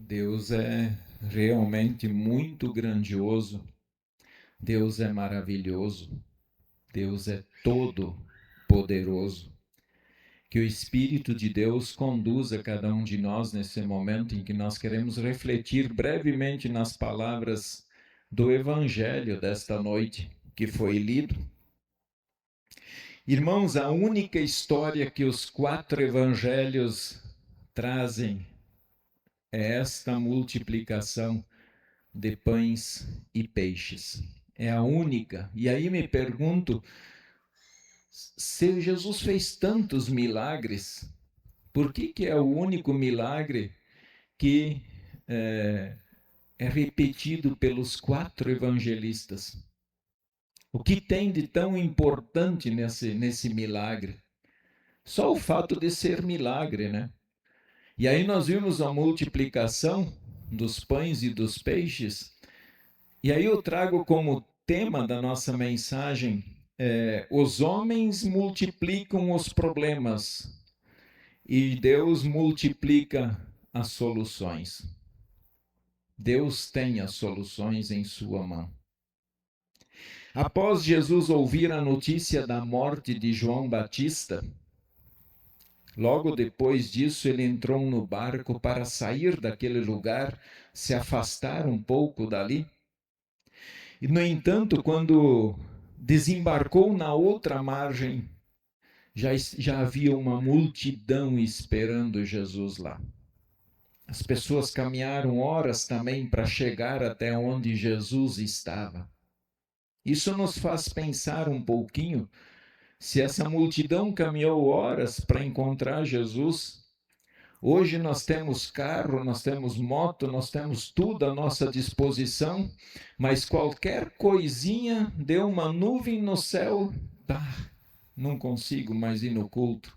Deus é realmente muito grandioso, Deus é maravilhoso, Deus é todo poderoso. Que o Espírito de Deus conduza cada um de nós nesse momento em que nós queremos refletir brevemente nas palavras do Evangelho desta noite que foi lido. Irmãos, a única história que os 4 evangelhos trazem é esta multiplicação de pães e peixes. É a única. E aí me pergunto, se Jesus fez tantos milagres, por que é o único milagre que é repetido pelos 4 evangelistas? O que tem de tão importante nesse milagre? Só o fato de ser milagre, né? E aí nós vimos a multiplicação dos pães e dos peixes. E aí eu trago como tema da nossa mensagem, os homens multiplicam os problemas e Deus multiplica as soluções. Deus tem as soluções em sua mão. Após Jesus ouvir a notícia da morte de João Batista, logo depois disso ele entrou no barco para sair daquele lugar, se afastar um pouco dali. E, no entanto, quando desembarcou na outra margem, já havia uma multidão esperando Jesus lá. As pessoas caminharam horas também para chegar até onde Jesus estava. Isso nos faz pensar um pouquinho, se essa multidão caminhou horas para encontrar Jesus. Hoje nós temos carro, nós temos moto, nós temos tudo à nossa disposição, mas qualquer coisinha deu uma nuvem no céu, não consigo mais ir no culto.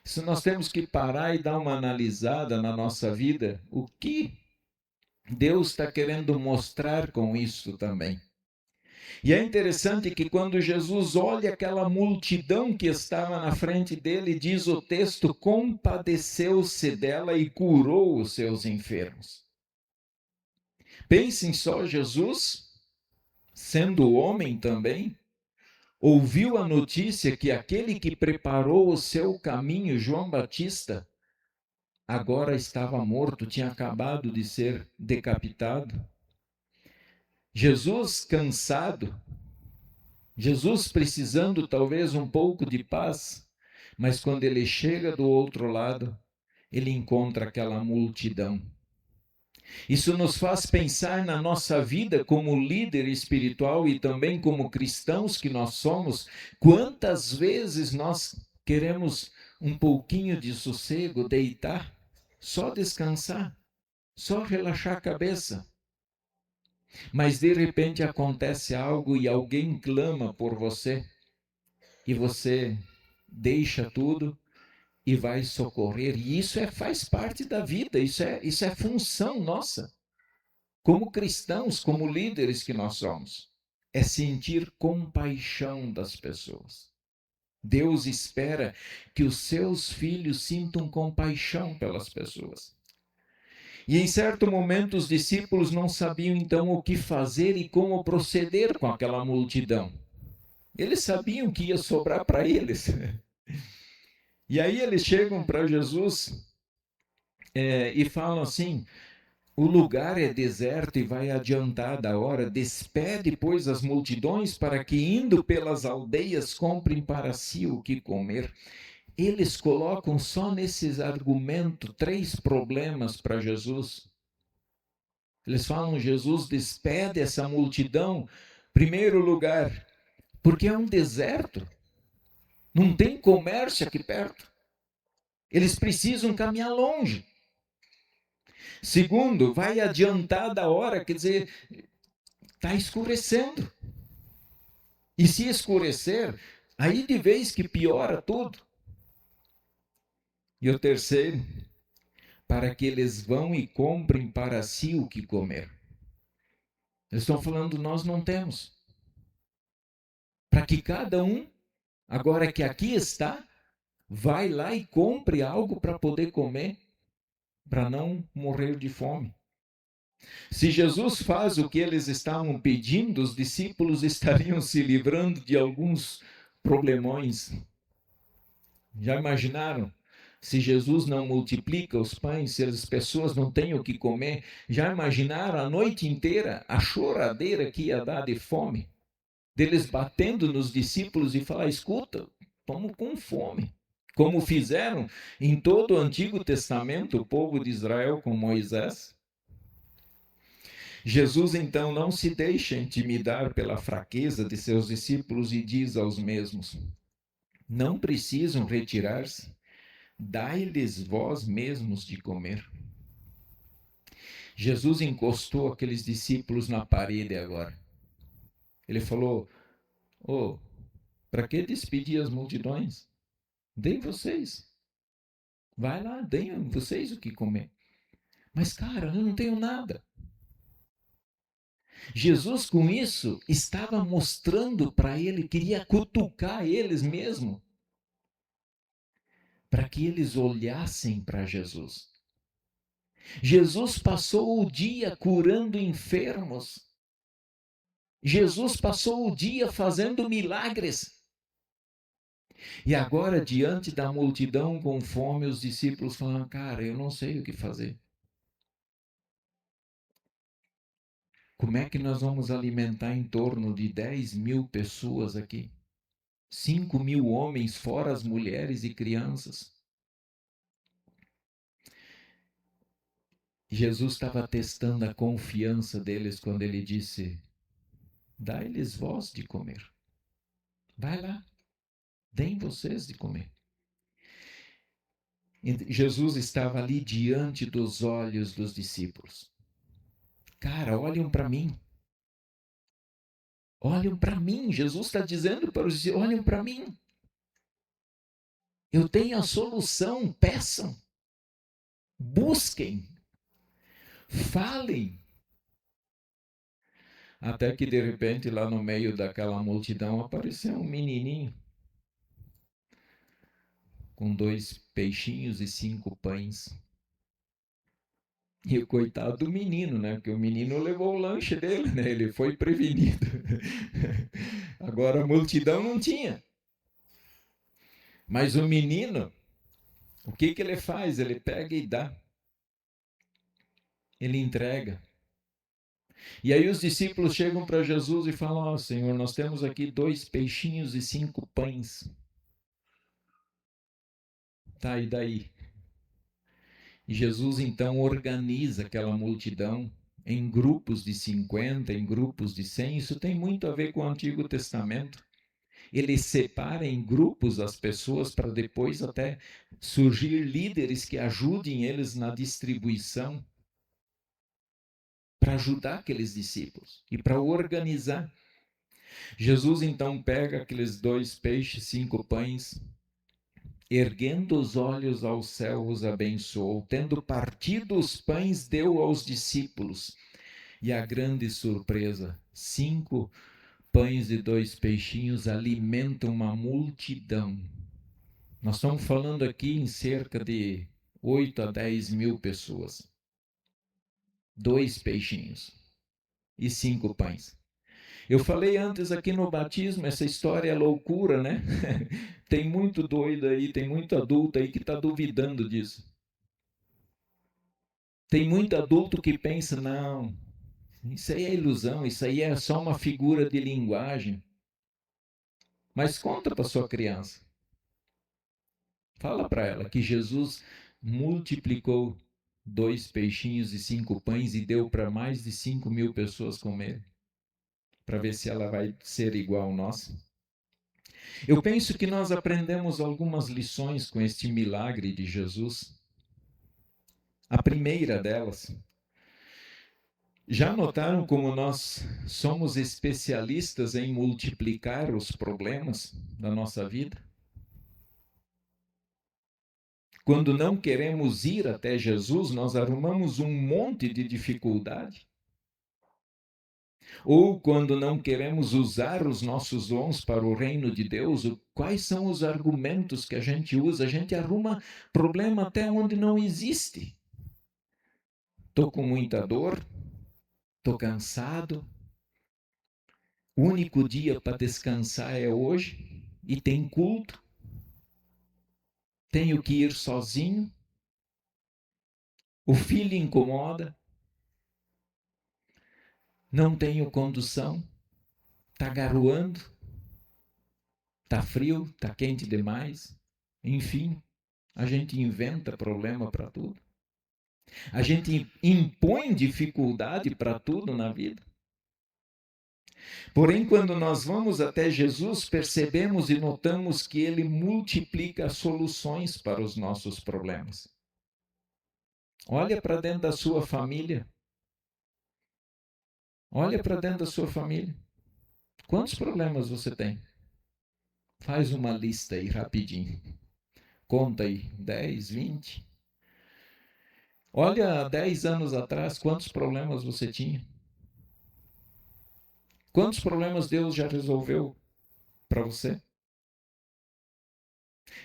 Isso nós temos que parar e dar uma analisada na nossa vida, o que Deus está querendo mostrar com isso também. E é interessante que quando Jesus olha aquela multidão que estava na frente dele, diz o texto, compadeceu-se dela e curou os seus enfermos. Pensem só, Jesus, sendo homem também, ouviu a notícia que aquele que preparou o seu caminho, João Batista, agora estava morto, tinha acabado de ser decapitado. Jesus cansado, Jesus precisando talvez um pouco de paz, mas quando ele chega do outro lado, ele encontra aquela multidão. Isso nos faz pensar na nossa vida como líder espiritual e também como cristãos que nós somos, quantas vezes nós queremos um pouquinho de sossego, deitar, só descansar, só relaxar a cabeça. Mas de repente acontece algo e alguém clama por você e você deixa tudo e vai socorrer. E isso faz parte da vida, isso é função nossa. Como cristãos, como líderes que nós somos, é sentir compaixão das pessoas. Deus espera que os seus filhos sintam compaixão pelas pessoas. E em certo momento os discípulos não sabiam então o que fazer e como proceder com aquela multidão. Eles sabiam que ia sobrar para eles. E aí eles chegam para Jesus e falam assim, o lugar é deserto e vai adiantar da hora, despede, pois, as multidões para que, indo pelas aldeias, comprem para si o que comer. Eles colocam só nesses argumentos 3 problemas para Jesus. Eles falam, Jesus, despede essa multidão, primeiro lugar, porque é um deserto, não tem comércio aqui perto. Eles precisam caminhar longe. Segundo, vai adiantar da hora, quer dizer, está escurecendo. E se escurecer, aí de vez que piora tudo. E o terceiro, para que eles vão e comprem para si o que comer. Eles estão falando, nós não temos. Para que cada um, agora que aqui está, vai lá e compre algo para poder comer. para não morrer de fome. Se Jesus faz o que eles estavam pedindo, os discípulos estariam se livrando de alguns problemões. Já imaginaram? Se Jesus não multiplica os pães, se as pessoas não têm o que comer, já imaginaram a noite inteira a choradeira que ia dar de fome? Deles batendo nos discípulos e falar: escuta, estamos com fome. Como fizeram em todo o Antigo Testamento o povo de Israel com Moisés. Jesus então não se deixa intimidar pela fraqueza de seus discípulos e diz aos mesmos: não precisam retirar-se, dai-lhes vós mesmos de comer. Jesus encostou aqueles discípulos na parede agora. Ele falou: oh, para que despedir as multidões? Deem vocês. Vai lá, deem vocês o que comer. Mas, cara, eu não tenho nada. Jesus, com isso, estava mostrando para ele, queria cutucar eles mesmo, para que eles olhassem para Jesus. Jesus passou o dia curando enfermos. Jesus passou o dia fazendo milagres. E agora, diante da multidão com fome, os discípulos falam: cara, eu não sei o que fazer. Como é que nós vamos alimentar em torno de 10.000 pessoas aqui? 5.000 homens, fora as mulheres e crianças. Jesus estava testando a confiança deles quando ele disse: dai-lhes vós de comer. Vai lá, deem vocês de comer. Jesus estava ali diante dos olhos dos discípulos. Cara, olhem para mim. Olhem para mim. Jesus está dizendo para os discípulos: olhem para mim. Eu tenho a solução. Peçam. Busquem. Falem. Até que de repente lá no meio daquela multidão apareceu um menininho com 2 peixinhos e 5 pães. E o coitado do menino, né? Porque o menino levou o lanche dele, né? Ele foi prevenido. Agora a multidão não tinha. Mas o menino, o que ele faz? Ele pega e dá. Ele entrega. E aí os discípulos chegam para Jesus e falam: ó, Senhor, nós temos aqui 2 peixinhos e 5 pães. Tá, e daí? E Jesus então organiza aquela multidão em grupos de 50, em grupos de 100. Isso tem muito a ver com o Antigo Testamento. Ele separa em grupos as pessoas para depois até surgir líderes que ajudem eles na distribuição, para ajudar aqueles discípulos e para organizar. Jesus então pega aqueles 2 peixes, 5 pães, erguendo os olhos ao céu, os abençoou. Tendo partido os pães, deu aos discípulos. E a grande surpresa, 5 pães e 2 peixinhos alimentam uma multidão. Nós estamos falando aqui em cerca de 8 a 10 mil pessoas. 2 peixinhos e 5 pães. Eu falei antes aqui no batismo, essa história é loucura, né? Tem muito doido aí, tem muito adulto aí que está duvidando disso. Tem muito adulto que pensa: não, isso aí é ilusão, isso aí é só uma figura de linguagem. Mas conta para sua criança. Fala para ela que Jesus multiplicou 2 peixinhos e 5 pães e deu para mais de 5.000 pessoas comer. Para ver se ela vai ser igual a nós. Eu penso que nós aprendemos algumas lições com este milagre de Jesus. A primeira delas, já notaram como nós somos especialistas em multiplicar os problemas da nossa vida? Quando não queremos ir até Jesus, nós arrumamos um monte de dificuldade. Ou quando não queremos usar os nossos dons para o reino de Deus, quais são os argumentos que a gente usa? A gente arruma problema até onde não existe. estou com muita dor, estou cansado, o único dia para descansar é hoje, e tem culto, tenho que ir sozinho, o filho incomoda, não tenho condução, está garoando, está frio, está quente demais, enfim, a gente inventa problema para tudo. A gente impõe dificuldade para tudo na vida. Porém, quando nós vamos até Jesus, percebemos e notamos que Ele multiplica soluções para os nossos problemas. Olha para dentro da sua família. Olha para dentro da sua família. Quantos problemas você tem? Faz uma lista aí rapidinho. Conta aí, 10, 20. Olha, há 10 anos atrás, quantos problemas você tinha? Quantos problemas Deus já resolveu para você?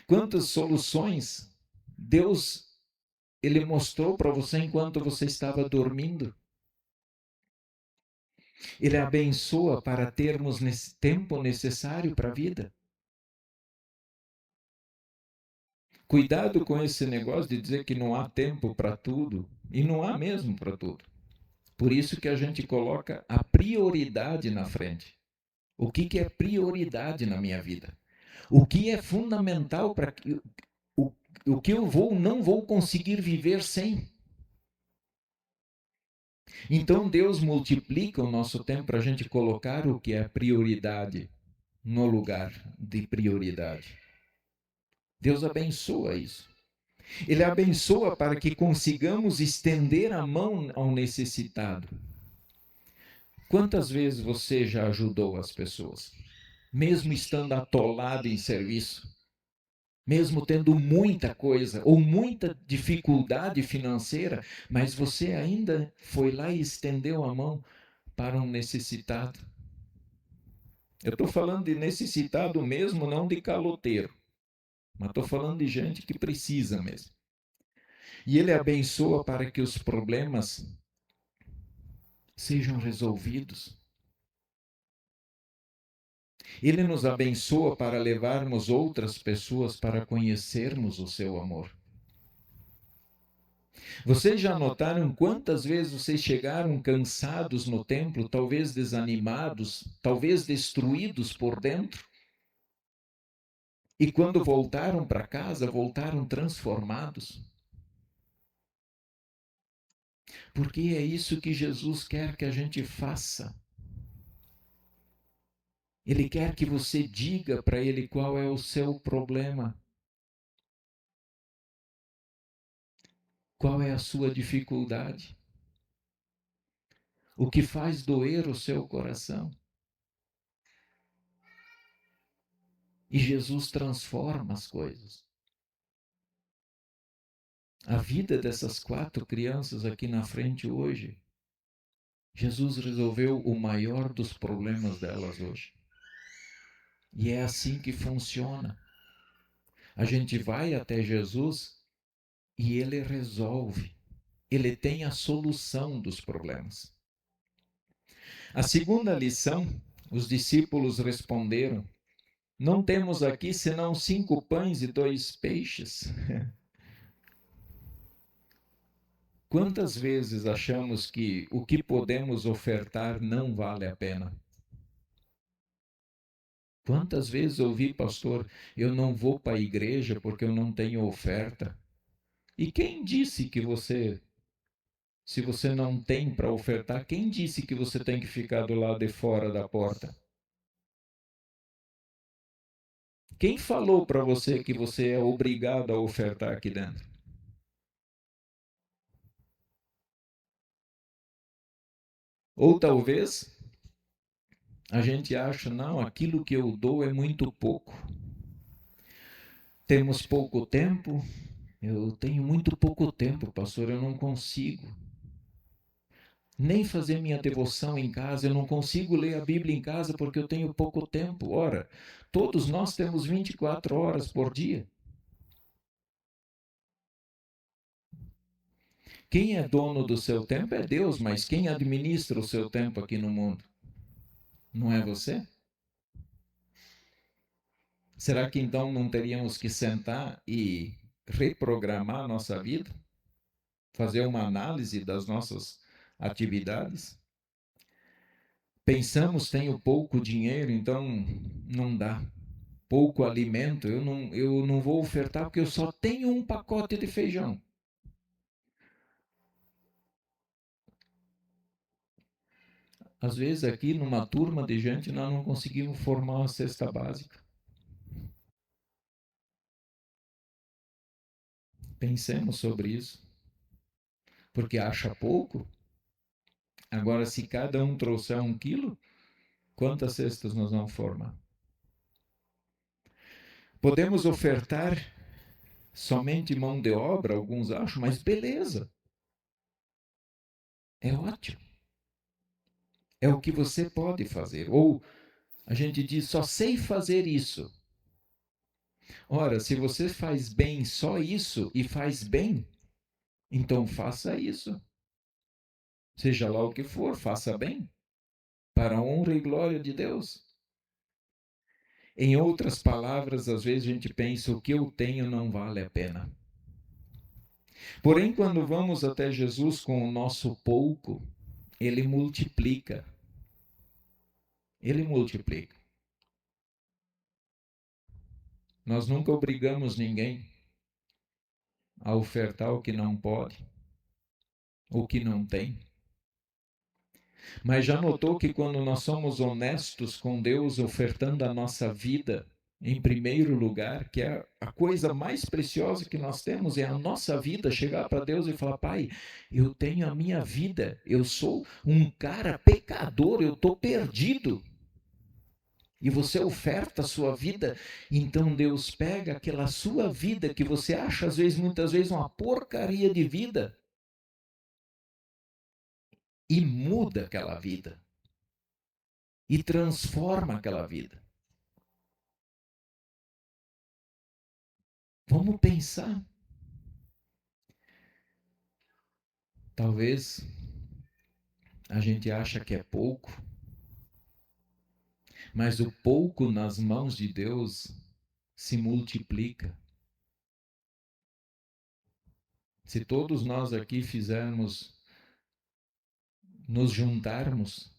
Quantas soluções Deus Ele mostrou para você enquanto você estava dormindo? Ele abençoa para termos nesse tempo necessário para a vida. Cuidado com esse negócio de dizer que não há tempo para tudo. E não há mesmo para tudo. Por isso que a gente coloca a prioridade na frente. O que é prioridade na minha vida? O que é fundamental para o que eu não vou conseguir viver sem? Então Deus multiplica o nosso tempo para a gente colocar o que é prioridade no lugar de prioridade. Deus abençoa isso. Ele abençoa para que consigamos estender a mão ao necessitado. Quantas vezes você já ajudou as pessoas? Mesmo estando atolado em serviço, mesmo tendo muita coisa ou muita dificuldade financeira, mas você ainda foi lá e estendeu a mão para um necessitado. Eu estou falando de necessitado mesmo, não de caloteiro, mas estou falando de gente que precisa mesmo. E Ele abençoa para que os problemas sejam resolvidos. Ele nos abençoa para levarmos outras pessoas para conhecermos o seu amor. Vocês já notaram quantas vezes vocês chegaram cansados no templo, talvez desanimados, talvez destruídos por dentro? E quando voltaram para casa, voltaram transformados? Porque é isso que Jesus quer que a gente faça. Ele quer que você diga para Ele qual é o seu problema. Qual é a sua dificuldade? O que faz doer o seu coração? E Jesus transforma as coisas. A vida dessas 4 crianças aqui na frente hoje, Jesus resolveu o maior dos problemas delas hoje. E é assim que funciona. A gente vai até Jesus e Ele resolve. Ele tem a solução dos problemas. A segunda lição, os discípulos responderam: não temos aqui senão 5 pães e 2 peixes. Quantas vezes achamos que o que podemos ofertar não vale a pena? Quantas vezes ouvi, pastor, eu não vou para a igreja porque eu não tenho oferta? E quem disse que se você não tem para ofertar, quem disse que você tem que ficar do lado de fora da porta? Quem falou para você que você é obrigado a ofertar aqui dentro? Ou talvez a gente acha, não, aquilo que eu dou é muito pouco. Temos pouco tempo, eu tenho muito pouco tempo, pastor, eu não consigo nem fazer minha devoção em casa, eu não consigo ler a Bíblia em casa porque eu tenho pouco tempo. Ora, todos nós temos 24 horas por dia. Quem é dono do seu tempo é Deus, mas quem administra o seu tempo aqui no mundo? Não é você? Será que então não teríamos que sentar e reprogramar a nossa vida? Fazer uma análise das nossas atividades? Pensamos, tenho pouco dinheiro, então não dá. Pouco alimento, eu não vou ofertar porque eu só tenho um pacote de feijão. Às vezes aqui numa turma de gente nós não conseguimos formar uma cesta básica. Pensemos sobre isso. Porque acha pouco. Agora, se cada um trouxer 1 quilo, quantas cestas nós vamos formar? Podemos ofertar somente mão de obra, alguns acham, mas beleza. É ótimo. É o que você pode fazer. Ou a gente diz, só sei fazer isso. Ora, se você faz bem só isso e faz bem, então faça isso. Seja lá o que for, faça bem. Para a honra e glória de Deus. Em outras palavras, às vezes a gente pensa, o que eu tenho não vale a pena. Porém, quando vamos até Jesus com o nosso pouco, Ele multiplica. Ele multiplica. Nós nunca obrigamos ninguém a ofertar o que não pode, o que não tem. Mas já notou que quando nós somos honestos com Deus, ofertando a nossa vida em primeiro lugar, que é a coisa mais preciosa que nós temos, é a nossa vida, chegar para Deus e falar, Pai, eu tenho a minha vida, eu sou um cara pecador, eu estou perdido. E você oferta a sua vida, então Deus pega aquela sua vida que você acha, às vezes, muitas vezes, uma porcaria de vida, e muda aquela vida. E transforma aquela vida. Vamos pensar. Talvez a gente acha que é pouco, mas o pouco nas mãos de Deus se multiplica. Se todos nós aqui fizermos, nos juntarmos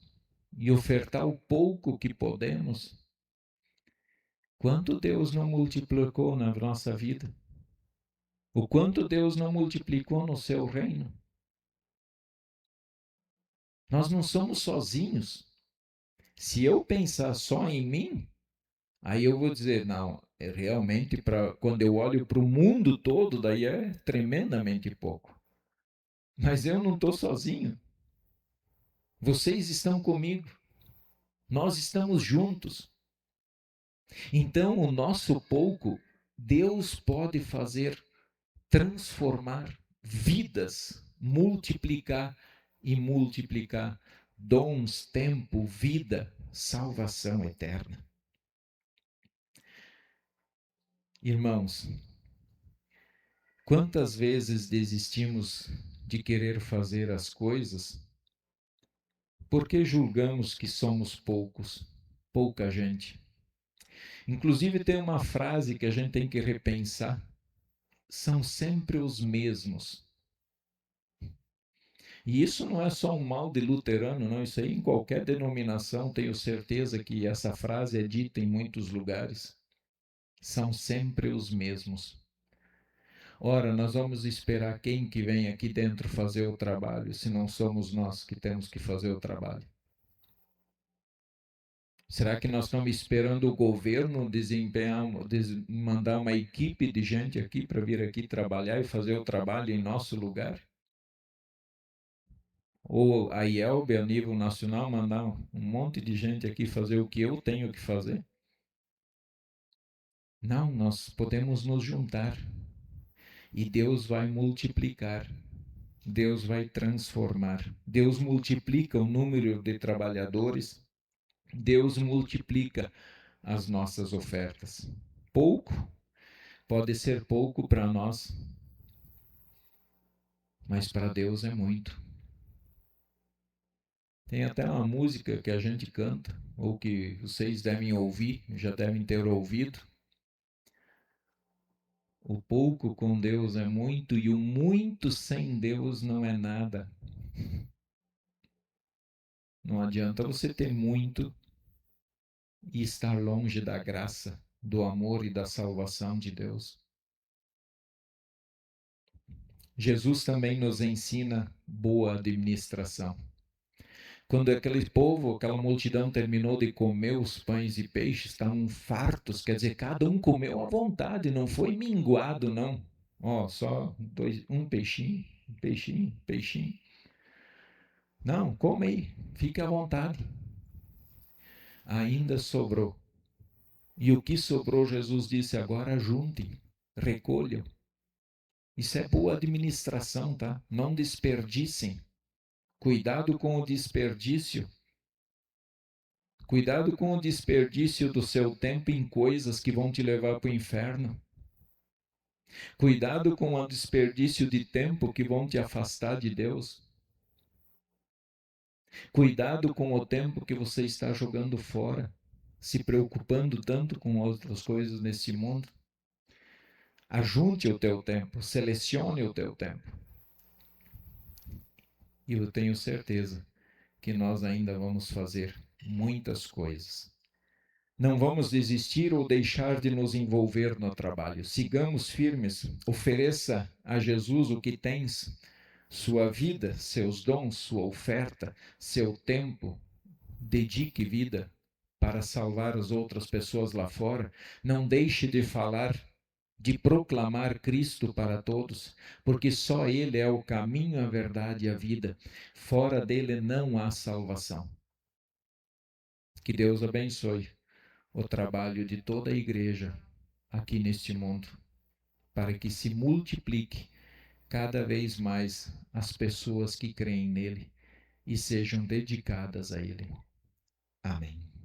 e ofertar o pouco que podemos, quanto Deus não multiplicou na nossa vida? O quanto Deus não multiplicou no seu reino? Nós não somos sozinhos. Se eu pensar só em mim, aí eu vou dizer, não, é realmente, quando eu olho para o mundo todo, daí é tremendamente pouco. Mas eu não estou sozinho. Vocês estão comigo. Nós estamos juntos. Então, o nosso pouco, Deus pode fazer transformar vidas, multiplicar e multiplicar dons, tempo, vida, salvação eterna. Irmãos, quantas vezes desistimos de querer fazer as coisas porque julgamos que somos poucos, pouca gente? Inclusive tem uma frase que a gente tem que repensar: são sempre os mesmos. E isso não é só um mal de luterano, não. Isso aí em qualquer denominação, tenho certeza que essa frase é dita em muitos lugares. São sempre os mesmos. Ora, nós vamos esperar quem que vem aqui dentro fazer o trabalho, se não somos nós que temos que fazer o trabalho? Será que nós estamos esperando o governo mandar uma equipe de gente aqui para vir aqui trabalhar e fazer o trabalho em nosso lugar? Ou a IELB, a nível nacional, mandar um monte de gente aqui fazer o que eu tenho que fazer? Não, nós podemos nos juntar. E Deus vai multiplicar. Deus vai transformar. Deus multiplica o número de trabalhadores. Deus multiplica as nossas ofertas. Pouco pode ser pouco para nós, mas para Deus é muito. Tem até uma música que a gente canta, ou que vocês devem ouvir, já devem ter ouvido. O pouco com Deus é muito e o muito sem Deus não é nada. Não adianta você ter muito e estar longe da graça, do amor e da salvação de Deus. Jesus também nos ensina boa administração. Quando aquele povo, aquela multidão terminou de comer os pães e peixes, estavam fartos, quer dizer, cada um comeu à vontade, não foi minguado, não. Ó, só um peixinho, um peixinho, um peixinho. Não, come aí, fique à vontade. Ainda sobrou. E o que sobrou, Jesus disse, agora juntem, recolham. Isso é boa administração, tá? Não desperdicem. Cuidado com o desperdício. Cuidado com o desperdício do seu tempo em coisas que vão te levar para o inferno. Cuidado com o desperdício de tempo que vão te afastar de Deus. Cuidado com o tempo que você está jogando fora, se preocupando tanto com outras coisas nesse mundo. Ajunte o teu tempo, selecione o teu tempo. E eu tenho certeza que nós ainda vamos fazer muitas coisas. Não vamos desistir ou deixar de nos envolver no trabalho. Sigamos firmes. Ofereça a Jesus o que tens, sua vida, seus dons, sua oferta, seu tempo. Dedique vida para salvar as outras pessoas lá fora. Não deixe de falar, de proclamar Cristo para todos, porque só Ele é o caminho, a verdade e a vida. Fora dele não há salvação. Que Deus abençoe o trabalho de toda a igreja aqui neste mundo, para que se multiplique cada vez mais as pessoas que creem nele e sejam dedicadas a ele. Amém.